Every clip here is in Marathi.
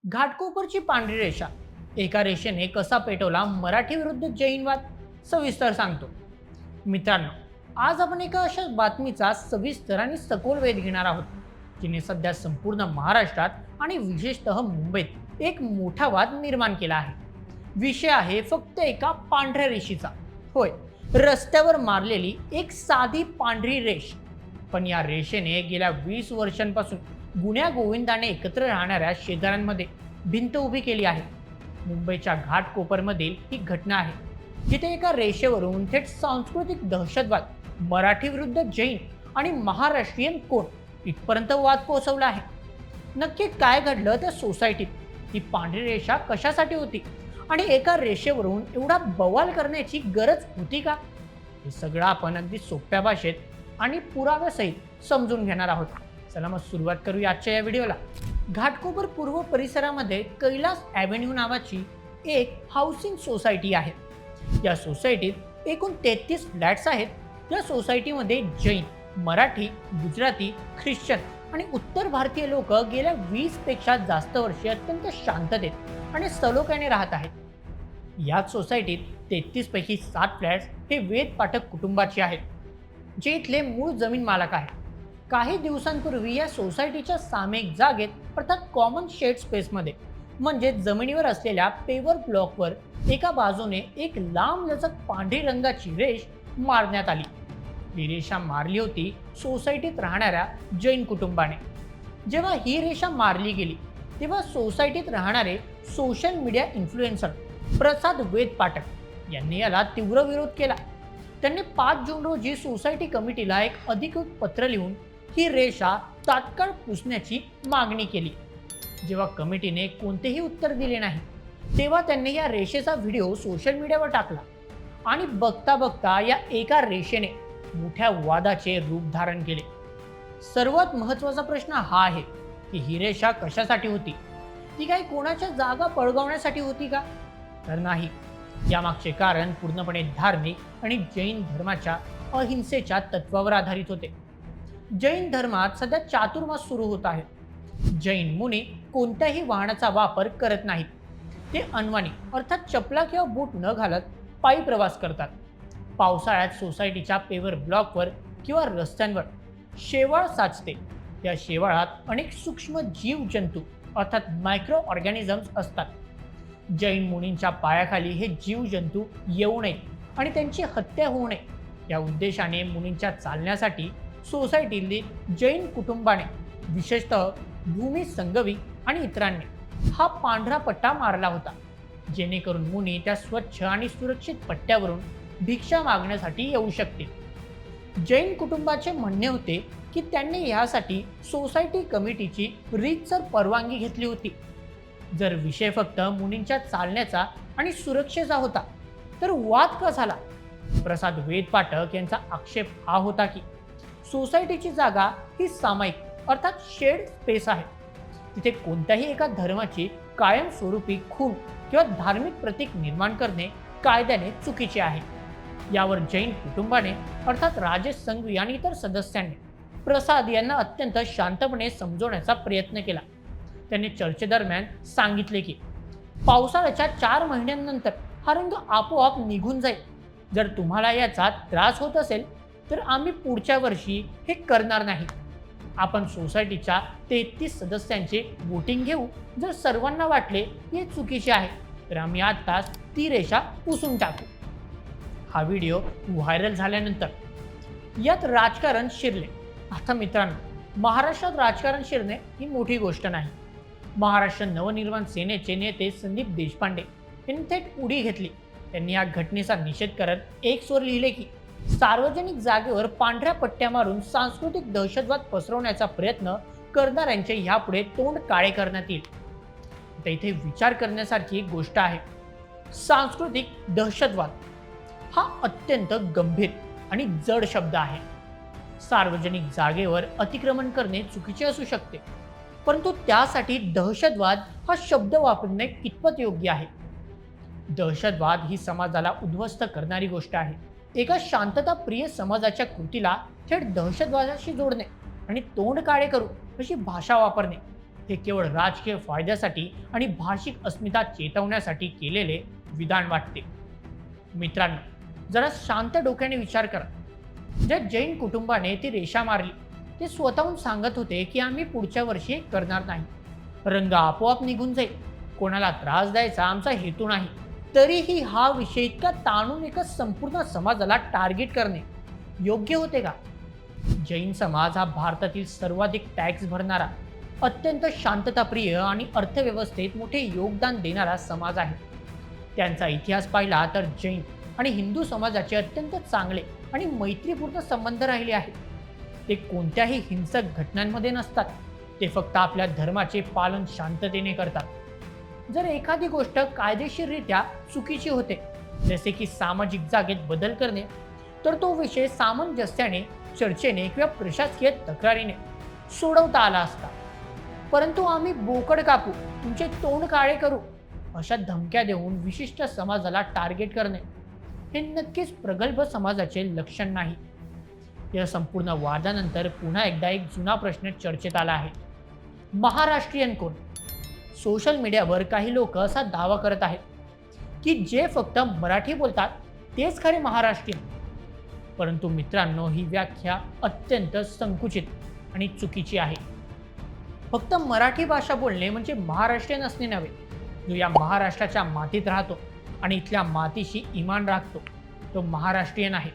घाटकोपरची पांढरी रेषा एका रेषेने कसा पेटवला मराठी विरुद्ध जैनवाद सविस्तर सांगतो. मित्रांनो, आज आपण एका अशा बातमीचा सविस्तर आणि सखोल वेध घेणार आहोत जिने सध्या संपूर्ण महाराष्ट्रात आणि विशेषतः मुंबईत एक मोठा वाद निर्माण केला आहे. विषय आहे फक्त एका पांढऱ्या रेषेचा. होय, रस्त्यावर मारलेली एक साधी पांढरी रेष. पण या रेषेने गेल्या 20 वर्षांपासून गुण्या गोविंदाने एकत्र राहणाऱ्या शेजाऱ्यांमध्ये भिंत उभी केली आहे. मुंबईच्या घाटकोपरमधील ही घटना आहे, जिथे एका रेषेवरून थेट सांस्कृतिक दहशतवाद, मराठी विरुद्ध जैन आणि महाराष्ट्रीयन कोण इथपर्यंत वाद पोहोचवला आहे. नक्की काय घडलं त्या सोसायटीत? ही पांढरी रेषा कशासाठी होती आणि एका रेषेवरून एवढा बवाल करण्याची गरज होती का? हे सगळं आपण अगदी सोप्या भाषेत आणि पुराव्यासहित समजून घेणार आहोत. चला मग सुरुवात करूया आजच्या या व्हिडिओला. घाटकोपर पूर्व परिसरामध्ये कैलास ॲव्हेन्यू नावाची एक हाऊसिंग सोसायटी आहे. या सोसायटीत एकूण 33 फ्लॅट्स आहेत. या सोसायटीमध्ये जैन, मराठी, गुजराती, ख्रिश्चन आणि उत्तर भारतीय लोक गेल्या 20 पेक्षा जास्त वर्षे अत्यंत शांततेत आणि सलोख्याने राहत आहेत. याच सोसायटीत 33 पैकी 7 फ्लॅट्स हे वेद पाठक कुटुंबाचे आहेत, जे इथले मूळ जमीन मालक आहेत. काही दिवसांपूर्वी या सोसायटीच्या सामायिक जागेत अर्थात कॉमन शेड स्पेसमध्ये म्हणजे जमिनीवर असलेल्या पेवर ब्लॉकवर एका बाजूने एक लांबलचक पांढरी रंगाची रेष मारण्यात आली. ही रेषा मारली होती सोसायटीत राहणाऱ्या जैन कुटुंबाने. जेव्हा ही रेषा मारली गेली तेव्हा सोसायटीत राहणारे सोशल मीडिया इन्फ्लुएन्सर प्रसाद वेद पाठक यांनी याला तीव्र विरोध केला. त्यांनी 5 जून रोजी सोसायटी कमिटीला एक अधिकृत पत्र लिहून ही रेषा तात्काळ पुसण्याची मागणी केली. जेव्हा कमिटीने कोणतेही उत्तर दिले नाही तेव्हा त्यांनी या रेषेचा व्हिडिओ सोशल मीडियावर टाकला आणि बघता बघता या एका रेषेने मोठ्या वादाचे रूप धारण केले. सर्वात महत्त्वाचा प्रश्न हा आहे की ही रेषा कशासाठी होती? ती काही कोणाच्या जागा पळगावण्यासाठी होती का? तर नाही. यामागचे कारण पूर्णपणे धार्मिक आणि जैन धर्माच्या अहिंसेच्या तत्वावर आधारित होते. जैन धर्मात सध्या चातुर्मास सुरू होत आहे. जैन मुनी कोणत्याही वाहनाचा वापर करत नाहीत. ते अनवाणी अर्थात चपला किंवा बूट न घालत पायी प्रवास करतात. पावसाळ्यात सोसायटीच्या पेवर ब्लॉकवर किंवा रस्त्यांवर शेवाळ साचते. या शेवाळात अनेक सूक्ष्म जीवजंतू अर्थात मायक्रो ऑर्गॅनिझम्स असतात. जैन मुनींच्या पायाखाली हे जीवजंतू येऊ नयेत आणि त्यांची हत्या होऊ नये या उद्देशाने मुनींच्या चालण्यासाठी सोसायटीतली जैन कुटुंबाने विशेषतः भूमी संगवी आणि इतरांनी हा पांढरा पट्टा मारला होता, जेणेकरून मुनी त्या स्वच्छ आणि सुरक्षित पट्ट्यावरून भिक्षा मागण्यासाठी येऊ शकतील. जैन कुटुंबाचे म्हणणे होते की त्यांनी यासाठी सोसायटी कमिटीची रीतसर परवानगी घेतली होती. जर विषय फक्त मुनींच्या चालण्याचा आणि सुरक्षेचा होता तर वाद का झाला? प्रसाद वेद पाठक यांचा आक्षेप हा होता की सोसायटीची जागा ही सामायिक अर्थात शेड स्पेस आहे. तिथे कोणत्याही एका धर्माची कायमस्वरूपी खून किंवा धार्मिक प्रतीक निर्माण करणे कायद्याने चुकीचे आहे. यावर जैन कुटुंबाने अर्थात राजेश संघवी आणि इतर सदस्यांनी प्रसाद यांना अत्यंत शांतपणे समजवण्याचा प्रयत्न केला. त्यांनी चर्चेदरम्यान सांगितले की पावसाळ्याच्या 4 महिन्यांनंतर हा रंग आपोआप निघून जाईल. जर तुम्हाला याचा त्रास होत असेल तर आम्ही पुढच्या वर्षी हे करणार नाही. आपण सोसायटीच्या 33 सदस्यांचे वोटिंग घेऊ. जर सर्वांना वाटले हे चुकीचे आहे तर आम्ही आत्ताच ती रेषा पुसून टाकू. हा व्हिडिओ व्हायरल झाल्यानंतर यात राजकारण शिरले. आता मित्रांनो, महाराष्ट्रात राजकारण शिरणे ही मोठी गोष्ट नाही. महाराष्ट्र नवनिर्माण सेनेचे नेते संदीप देशपांडे यांनी थेट उडी घेतली. त्यांनी या घटनेचा निषेध करत एक्सवर लिहिले की सार्वजनिक जागेवर पांढऱ्या पट्ट्या मारून सांस्कृतिक दहशतवाद पसरवण्याचा प्रयत्न करणाऱ्यांचे यापुढे तोंड काळे करण्यात येईल. आता इथे विचार करण्यासारखी एक गोष्ट आहे. सांस्कृतिक दहशतवाद हा अत्यंत गंभीर आणि जड शब्द आहे. सार्वजनिक जागेवर अतिक्रमण करणे चुकीचे असू शकते, परंतु त्यासाठी दहशतवाद हा शब्द वापरणे कितपत योग्य आहे? दहशतवाद ही समाजाला उद्ध्वस्त करणारी गोष्ट आहे. एका शांतताप्रिय समाजाच्या कृतीला थेट दहशतवादाशी जोडणे आणि तोंड काळे करू अशी भाषा वापरणे हे केवळ राजकीय फायद्यासाठी आणि भाषिक अस्मिता चेतवण्यासाठी केलेले विधान वाटते. मित्रांनो, जरा शांत डोक्याने विचार करा. ज्या जैन कुटुंबाने ती रेषा मारली ते स्वतःहून सांगत होते की आम्ही पुढच्या वर्षी हे करणार नाही. रंग आपोआप निघून जाईल, कोणाला त्रास द्यायचा आमचा हेतू नाही. तरीही हा विषय इतका ताणून एका संपूर्ण समाजाला टार्गेट करणे योग्य होते का? जैन समाज हा भारतातील सर्वाधिक टॅक्स भरणारा, अत्यंत शांतताप्रिय आणि अर्थव्यवस्थेत मोठे योगदान देणारा समाज आहे. त्यांचा इतिहास पाहिला तर जैन आणि हिंदू समाजाचे अत्यंत चांगले आणि मैत्रीपूर्ण संबंध राहिले आहेत. ते कोणत्याही हिंसक घटनांमध्ये नसतात, ते फक्त आपल्या धर्माचे पालन शांततेने करतात. जर एखादी गोष्ट कायदेशीररित्या चुकीची होते, जसे की सामाजिक जागेत बदल करणे, तर तो विषय सामंजस्याने, चर्चेने किंवा प्रशासकीय तक्रारीने सोडवता आला असता. परंतु आम्ही बोकड कापू, तुमचे तोंड काळे करू अशा धमक्या देऊन विशिष्ट समाजाला टार्गेट करणे हे नक्कीच प्रगल्भ समाजाचे लक्षण नाही. या संपूर्ण वादानंतर पुन्हा एकदा एक जुना प्रश्न चर्चेत आला आहे. महाराष्ट्रीयन कोण? सोशल मीडियावर काही लोक असा दावा करत आहेत की जे फक्त मराठी बोलतात तेच खरे महाराष्ट्रीयन. परंतु मित्रांनो, ही व्याख्या अत्यंत संकुचित आणि चुकीची आहे. फक्त मराठी भाषा बोलणे म्हणजे महाराष्ट्रीयन असणे नव्हे. जो या महाराष्ट्राच्या मातीत राहतो आणि इथल्या मातीशी इमान राखतो तो महाराष्ट्रीयन आहे.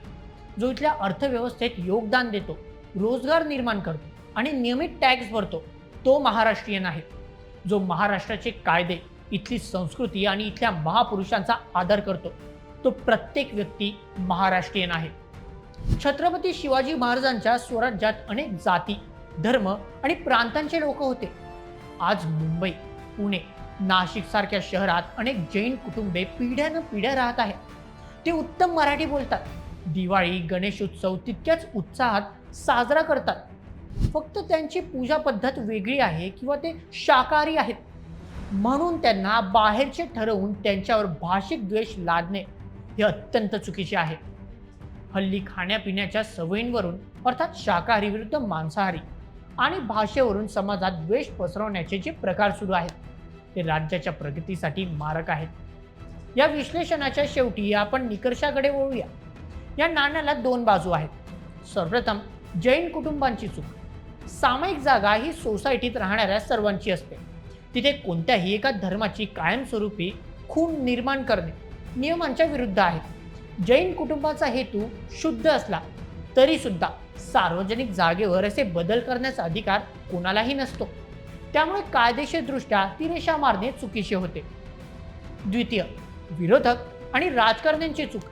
जो इथल्या अर्थव्यवस्थेत योगदान देतो, रोजगार निर्माण करतो आणि नियमित टॅक्स भरतो तो महाराष्ट्रीयन आहे. जो महाराष्ट्राचे कायदे, इथली संस्कृती आणि इथल्या महापुरुषांचा आदर करतो तो प्रत्येक व्यक्ती महाराष्ट्रीयन आहे. छत्रपती शिवाजी महाराजांच्या स्वराज्यात अनेक जाती, धर्म आणि प्रांतांचे लोक होते. आज मुंबई, पुणे, नाशिक सारख्या शहरात अनेक जैन कुटुंबे पिढ्यानपिढ्या राहत आहेत. ते उत्तम मराठी बोलतात. दिवाळी, गणेश उत्सव तितक्याच उत्साहात साजरा करतात. फक्त त्यांची पूजा पद्धत वेगळी आहे किंवा ते शाकाहारी आहेत म्हणून त्यांना बाहेरचे ठरवून त्यांच्यावर भाषिक द्वेष लादणे हे अत्यंत चुकीचे आहे. हल्ली खाण्यापिण्याच्या सवयींवरून, अर्थात शाकाहारी विरुद्ध मांसाहारी आणि भाषेवरून समाजात द्वेष पसरवण्याचे जे प्रकार सुरू आहेत ते राज्याच्या प्रगतीसाठी मारक आहेत. या विश्लेषणाच्या शेवटी आपण निकर्षाकडे वळूया. या नाण्याला दोन बाजू आहेत. सर्वप्रथम, जैन कुटुंबांची चूक. सामायिक जागा ही सोसायटीत राहणाऱ्या सर्वांची असते. तिथे कोणत्याही एका धर्माची कायमस्वरूपी खून निर्माण करणे नियमांच्या विरुद्ध आहे. जैन कुटुंबाचा हेतू शुद्ध असला तरी सुद्धा सार्वजनिक जागेवर असे बदल करण्याचा अधिकार कोणालाही नसतो. त्यामुळे कायदेशीरदृष्ट्या ती रेषा मारणे चुकीचे होते. द्वितीय, विरोधक आणि राजकारण्यांची चूक.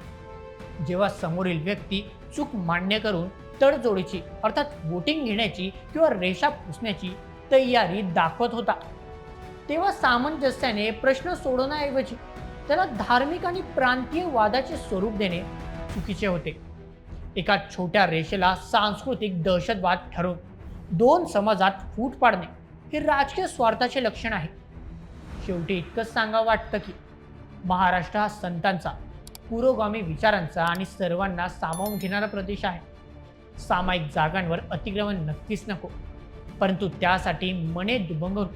जेव्हा समोरील व्यक्ती चूक मान्य करून तडजोडीची, अर्थात वोटिंग घेण्याची किंवा रेषा पुसण्याची तयारी दाखवत होता, तेव्हा सामंजस्याने प्रश्न सोडवण्याऐवजी त्याला धार्मिक आणि प्रांतीय वादाचे स्वरूप देणे चुकीचे होते. एका छोट्या रेषेला सांस्कृतिक दहशतवाद ठरवून दोन समाजात फूट पाडणे हे राजकीय स्वार्थाचे लक्षण आहे. शेवटी इतकंच सांगावं वाटतं की महाराष्ट्र हा संतांचा, पुरोगामी विचारांचा आणि सर्वांना सामावून घेणारा प्रदेश आहे. सामायिक जागांवर अतिक्रमण नक्कीच नको, परंतु त्यासाठी मने दुभंगून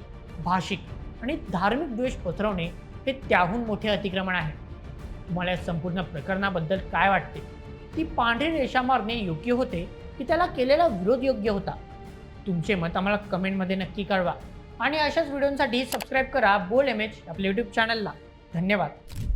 भाषिक आणि धार्मिक द्वेष पसरवणे हे त्याहून मोठे अतिक्रमण आहे. मला या संपूर्ण प्रकरणाबद्दल काय वाटते? ती पांढरी रेषा मारणे योग्य होते की त्याला केलेला विरोध योग्य होता? तुमचे मत आम्हाला कमेंटमध्ये नक्की कळवा आणि अशाच व्हिडिओसाठी सबस्क्राईब करा बोल एमएच आपल्या यूट्यूब चॅनलला. धन्यवाद.